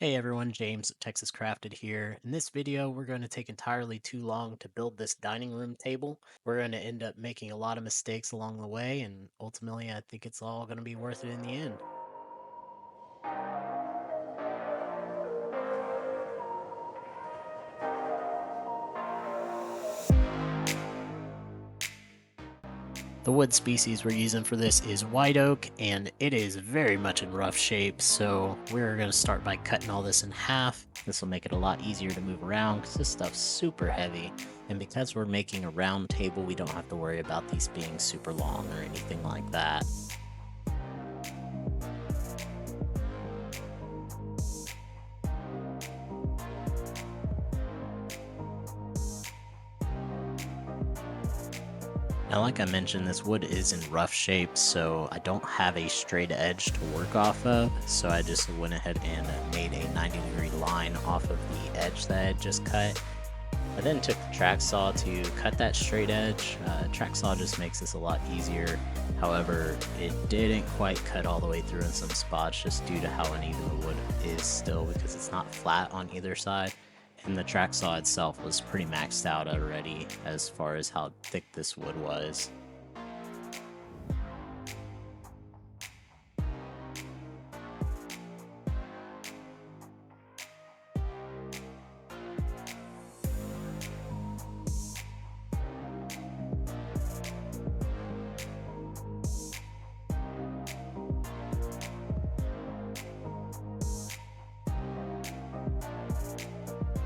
Hey everyone, James at Texas Crafted here. In this video, we're going to take entirely too long to build this dining room table. We're going to end up making a lot of mistakes along the way, and ultimately, I think it's all going to be worth it in the end. The wood species we're using for this is white oak, and it is very much in rough shape, so we're going to start by cutting all this in half. This will make it a lot easier to move around because this stuff's super heavy, and because we're making a round table, we don't have to worry about these being super long or anything like that. Now, like I mentioned, this wood is in rough shape, so I don't have a straight edge to work off of, so I just went ahead and made a 90-degree line off of the edge that I just cut. I then took the track saw to cut that straight edge. Track saw just makes this a lot easier. However, it didn't quite cut all the way through in some spots just due to how uneven the wood is still because it's not flat on either side. And the track saw itself was pretty maxed out already as far as how thick this wood was.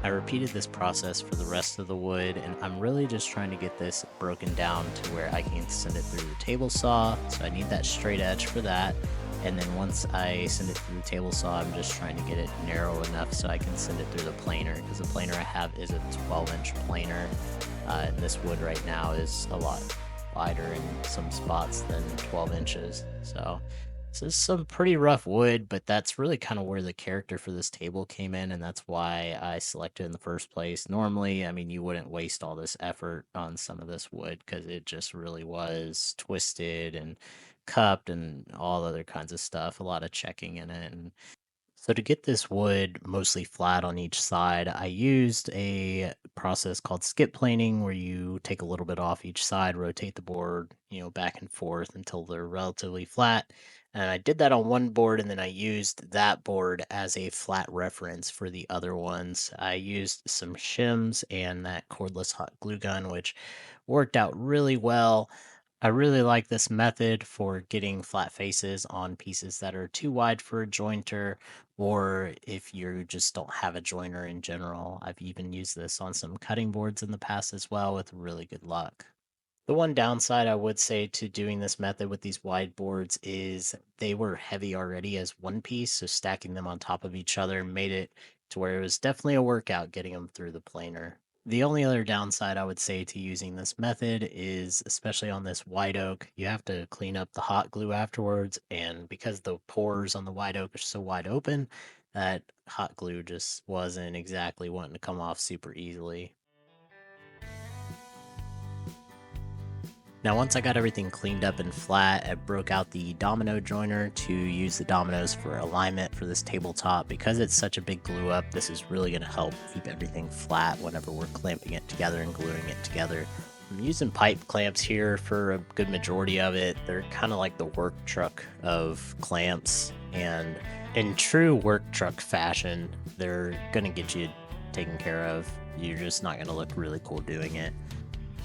I repeated this process for the rest of the wood, and I'm really just trying to get this broken down to where I can send it through the table saw. So I need that straight edge for that. And then once I send it through the table saw, I'm just trying to get it narrow enough so I can send it through the planer, because the planer I have is a 12-inch planer. And this wood right now is a lot wider in some spots than 12 inches. So this is some pretty rough wood, but that's really kind of where the character for this table came in, and that's why I selected it in the first place. Normally, I mean, you wouldn't waste all this effort on some of this wood because it just really was twisted and cupped and all other kinds of stuff, a lot of checking in it. And so to get this wood mostly flat on each side, I used a process called skip planing where you take a little bit off each side, rotate the board, back and forth until they're relatively flat. And I did that on one board and then I used that board as a flat reference for the other ones. I used some shims and that cordless hot glue gun, which worked out really well. I really like this method for getting flat faces on pieces that are too wide for a jointer, or if you just don't have a joiner in general. I've even used this on some cutting boards in the past as well with really good luck. The one downside I would say to doing this method with these wide boards is they were heavy already as one piece, so stacking them on top of each other made it to where it was definitely a workout getting them through the planer. The only other downside I would say to using this method is, especially on this white oak, you have to clean up the hot glue afterwards, and because the pores on the white oak are so wide open, that hot glue just wasn't exactly wanting to come off super easily. Now, once I got everything cleaned up and flat, I broke out the domino joiner to use the dominoes for alignment for this tabletop. Because it's such a big glue up, this is really going to help keep everything flat whenever we're clamping it together and gluing it together. I'm using pipe clamps here for a good majority of it. They're kind of like the work truck of clamps, and in true work truck fashion, they're going to get you taken care of. You're just not going to look really cool doing it.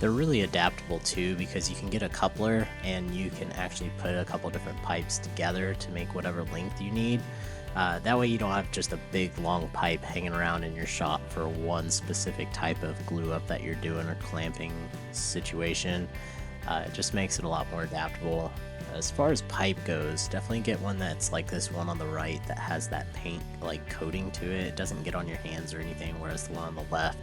They're really adaptable too because you can get a coupler and you can actually put a couple different pipes together to make whatever length you need. That way you don't have just a big long pipe hanging around in your shop for one specific type of glue up that you're doing or clamping situation. It just makes it a lot more adaptable. As far as pipe goes, definitely get one that's like this one on the right that has that paint like coating to it. It doesn't get on your hands or anything, whereas the one on the left,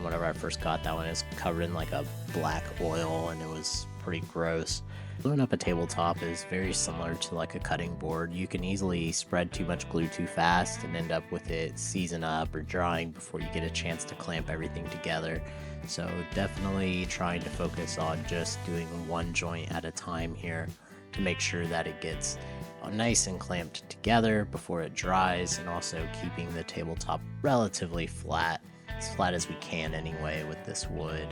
whenever I first got that one, is covered in like a black oil and it was pretty gross. Gluing up a tabletop is very similar to like a cutting board. You can easily spread too much glue too fast and end up with it seizing up or drying before you get a chance to clamp everything together. So definitely trying to focus on just doing one joint at a time here. to make sure that it gets nice and clamped together before it dries, and also keeping the tabletop relatively flat, as flat as we can anyway with this wood.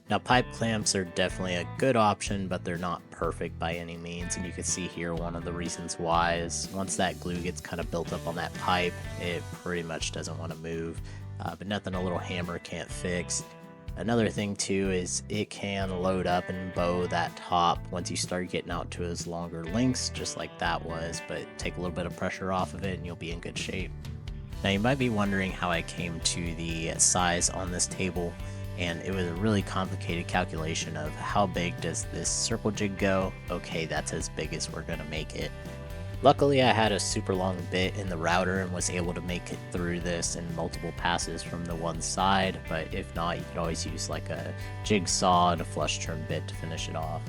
Now, pipe clamps are definitely a good option, but they're not perfect by any means, and you can see here one of the reasons why is once that glue gets kind of built up on that pipe, it pretty much doesn't want to move, but nothing a little hammer can't fix. Another thing too is it can load up and bow that top once you start getting out to its longer lengths, just like that was, but take a little bit of pressure off of it and you'll be in good shape. Now you might be wondering how I came to the size on this table, and it was a really complicated calculation of how big does this circle jig go. Okay, that's as big as we're gonna make it. Luckily I had a super long bit in the router and was able to make it through this in multiple passes from the one side, but if not, you could always use like a jigsaw and a flush turn bit to finish it off.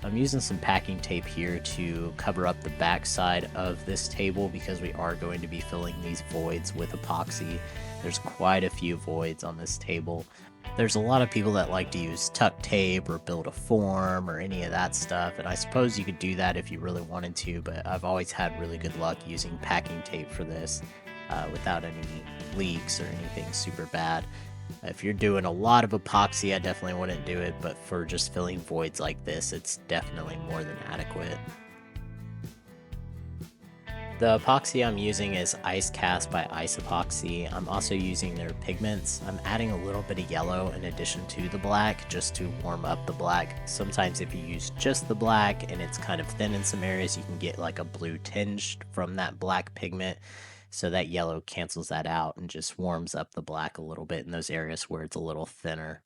I'm using some packing tape here to cover up the back side of this table because we are going to be filling these voids with epoxy. There's quite a few voids on this table. There's a lot of people that like to use tuck tape or build a form or any of that stuff, and I suppose you could do that if you really wanted to, but I've always had really good luck using packing tape for this without any leaks or anything super bad. If you're doing a lot of epoxy, I definitely wouldn't do it, but for just filling voids like this, it's definitely more than adequate. The epoxy I'm using is Ice Cast by Ice Epoxy. I'm also using their pigments. I'm adding a little bit of yellow in addition to the black just to warm up the black. Sometimes if you use just the black and it's kind of thin in some areas, you can get like a blue tinge from that black pigment. So that yellow cancels that out and just warms up the black a little bit in those areas where it's a little thinner.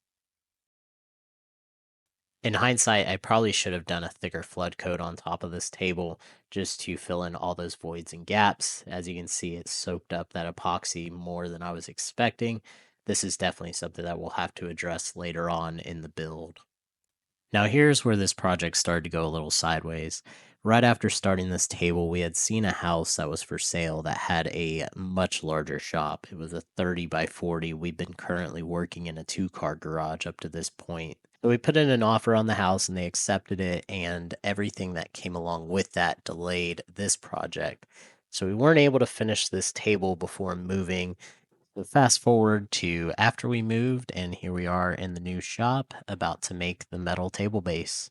In hindsight, I probably should have done a thicker flood coat on top of this table just to fill in all those voids and gaps. As you can see, it soaked up that epoxy more than I was expecting. This is definitely something that we'll have to address later on in the build. Now here's where this project started to go a little sideways. Right after starting this table, we had seen a house that was for sale that had a much larger shop. It was a 30 by 40. We've been currently working in a 2-car garage up to this point. So we put in an offer on the house and they accepted it, and everything that came along with that delayed this project. So we weren't able to finish this table before moving. So fast forward to after we moved, and here we are in the new shop about to make the metal table base.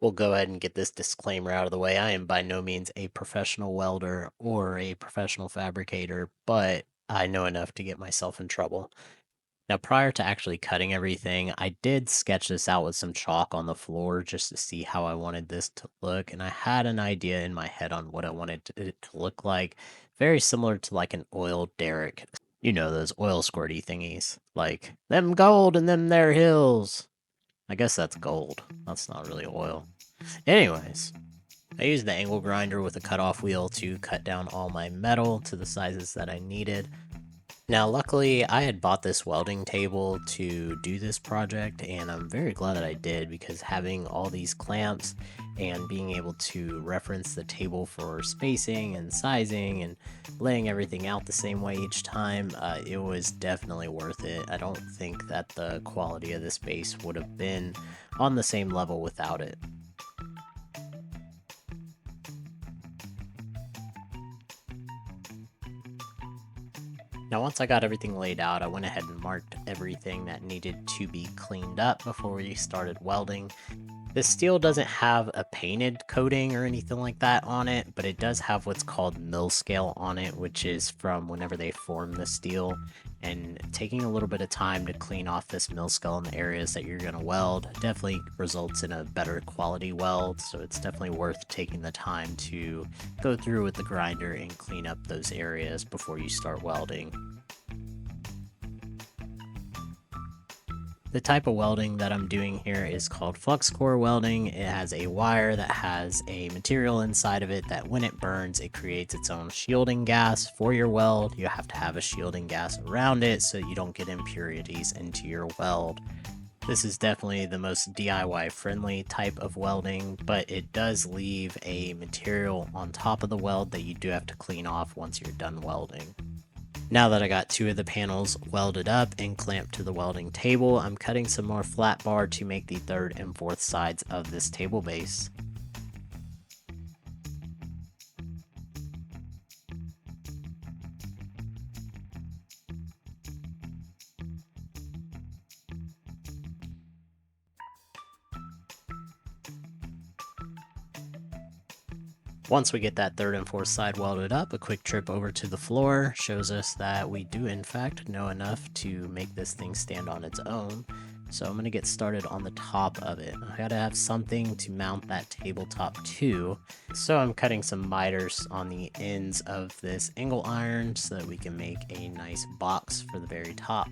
We'll go ahead and get this disclaimer out of the way. I am by no means a professional welder or a professional fabricator, but I know enough to get myself in trouble. Now, prior to actually cutting everything, I did sketch this out with some chalk on the floor just to see how I wanted this to look, and I had an idea in my head on what I wanted it to look like, very similar to like an oil derrick. You know, those oil squirty thingies, like them gold and them there hills. I guess that's gold. That's not really oil. Anyways, I used the angle grinder with a cutoff wheel to cut down all my metal to the sizes that I needed. Now, luckily, I had bought this welding table to do this project, and I'm very glad that I did, because having all these clamps and being able to reference the table for spacing and sizing and laying everything out the same way each time, it was definitely worth it. I don't think that the quality of this base would have been on the same level without it. Now, once I got everything laid out, I went ahead and marked everything that needed to be cleaned up before we started welding. This steel doesn't have a painted coating or anything like that on it, but it does have what's called mill scale on it, which is from whenever they form the steel. And taking a little bit of time to clean off this mill scale in the areas that you're going to weld definitely results in a better quality weld, so it's definitely worth taking the time to go through with the grinder and clean up those areas before you start welding. The type of welding that I'm doing here is called flux core welding. It has a wire that has a material inside of it that when it burns, it creates its own shielding gas for your weld. You have to have a shielding gas around it so you don't get impurities into your weld. This is definitely the most DIY friendly type of welding, but it does leave a material on top of the weld that you do have to clean off once you're done welding. Now that I got 2 of the panels welded up and clamped to the welding table, I'm cutting some more flat bar to make the 3rd and 4th sides of this table base. Once we get that 3rd and 4th side welded up, a quick trip over to the floor shows us that we do in fact know enough to make this thing stand on its own. So I'm going to get started on the top of it. I gotta have something to mount that tabletop to. So I'm cutting some miters on the ends of this angle iron so that we can make a nice box for the very top.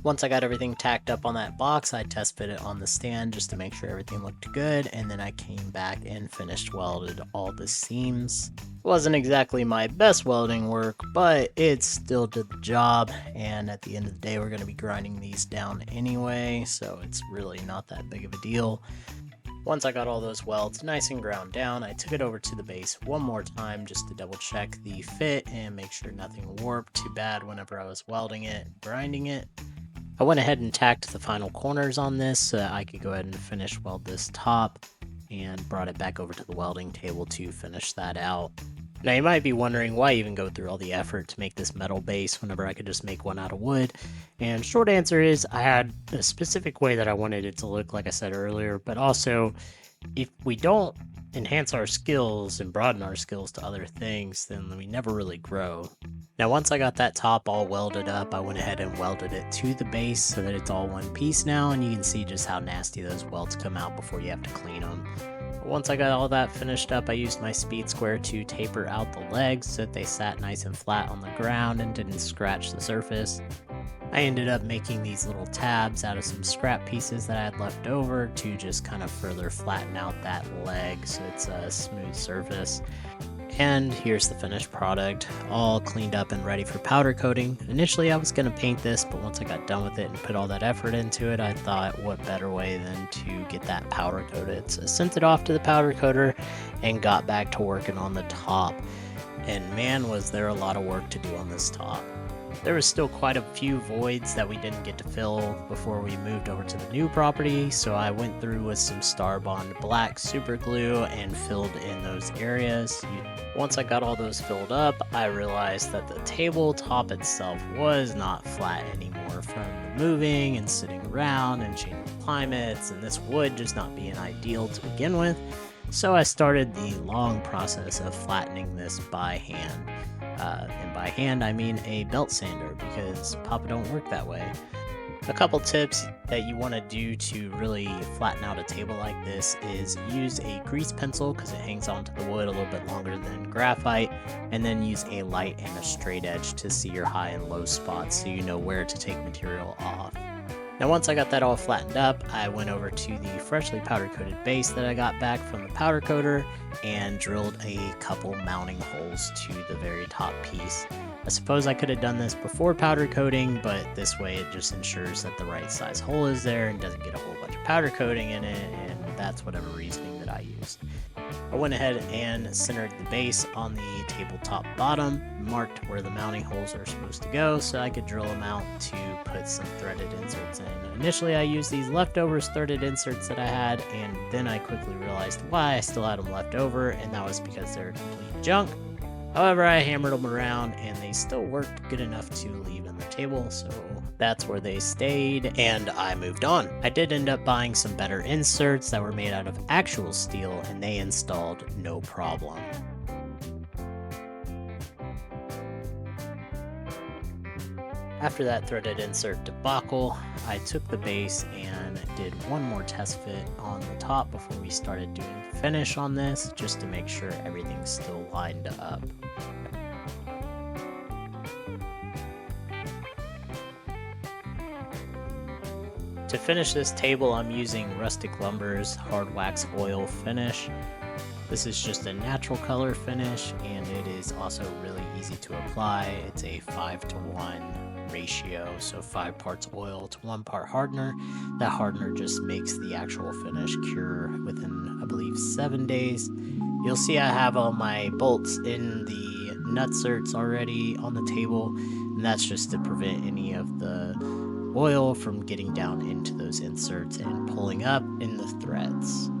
Once I got everything tacked up on that box, I test fit it on the stand just to make sure everything looked good, and then I came back and finished welded all the seams. Wasn't exactly my best welding work, but it still did the job, and at the end of the day we're going to be grinding these down anyway, so it's really not that big of a deal. Once I got all those welds nice and ground down, I took it over to the base one more time just to double check the fit and make sure nothing warped too bad whenever I was welding it, grinding it. I went ahead and tacked the final corners on this so that I could go ahead and finish weld this top, and brought it back over to the welding table to finish that out. Now you might be wondering why even go through all the effort to make this metal base whenever I could just make one out of wood, and short answer is I had a specific way that I wanted it to look, like I said earlier, but also if we don't enhance our skills and broaden our skills to other things, then we never really grow. Now once I got that top all welded up, I went ahead and welded it to the base so that it's all one piece now, and you can see just how nasty those welds come out before you have to clean them. Once I got all that finished up, I used my speed square to taper out the legs so that they sat nice and flat on the ground and didn't scratch the surface. I ended up making these little tabs out of some scrap pieces that I had left over to just kind of further flatten out that leg so it's a smooth surface. And here's the finished product, all cleaned up and ready for powder coating. Initially I was going to paint this, but once I got done with it and put all that effort into it, I thought what better way than to get that powder coated. So I sent it off to the powder coater and got back to working on the top. And man, was there a lot of work to do on this top. There was still quite a few voids that we didn't get to fill before we moved over to the new property, so I went through with some Starbond black super glue and filled in those areas. Once I got all those filled up, I realized that the tabletop itself was not flat anymore from the moving and sitting around and changing climates, and this wood just not being ideal to begin with. So I started the long process of flattening this by hand. And by hand I mean a belt sander, because Papa don't work that way. A couple tips that you want to do to really flatten out a table like this is use a grease pencil because it hangs onto the wood a little bit longer than graphite, and then use a light and a straight edge to see your high and low spots so you know where to take material off. Now once I got that all flattened up, I went over to the freshly powder coated base that I got back from the powder coater and drilled a couple mounting holes to the very top piece. I suppose I could have done this before powder coating, but this way it just ensures that the right size hole is there and doesn't get a whole bunch of powder coating in it, and that's whatever reasoning that I used. I went ahead and centered the base on the tabletop bottom, marked where the mounting holes are supposed to go so I could drill them out to put some threaded inserts in. Initially I used these leftovers threaded inserts that I had, and then I quickly realized why I still had them left over, and that was because they're complete junk. However, I hammered them around and they still worked good enough to leave on the table, so that's where they stayed, and I moved on. I did end up buying some better inserts that were made out of actual steel, and they installed no problem. After that threaded insert debacle, I took the base and did one more test fit on the top before we started doing finish on this, just to make sure everything's still lined up. To finish this table, I'm using Rustic Lumber's Hard Wax Oil finish. This is just a natural color finish, and it is also really easy to apply. It's a 5-to-1 ratio, so 5 parts oil to 1 part hardener. That hardener just makes the actual finish cure within, I believe, 7 days. You'll see I have all my bolts in the nutserts already on the table, and that's just to prevent any of the oil from getting down into those inserts and pulling up in the threads.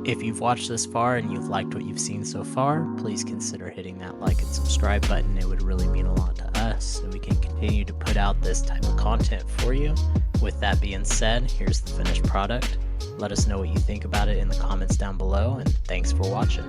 If you've watched this far and you've liked what you've seen so far, please consider hitting that like and subscribe button. It would really mean a lot to us so we can continue to put out this type of content for you. With that being said, here's the finished product. Let us know what you think about it in the comments down below, and thanks for watching.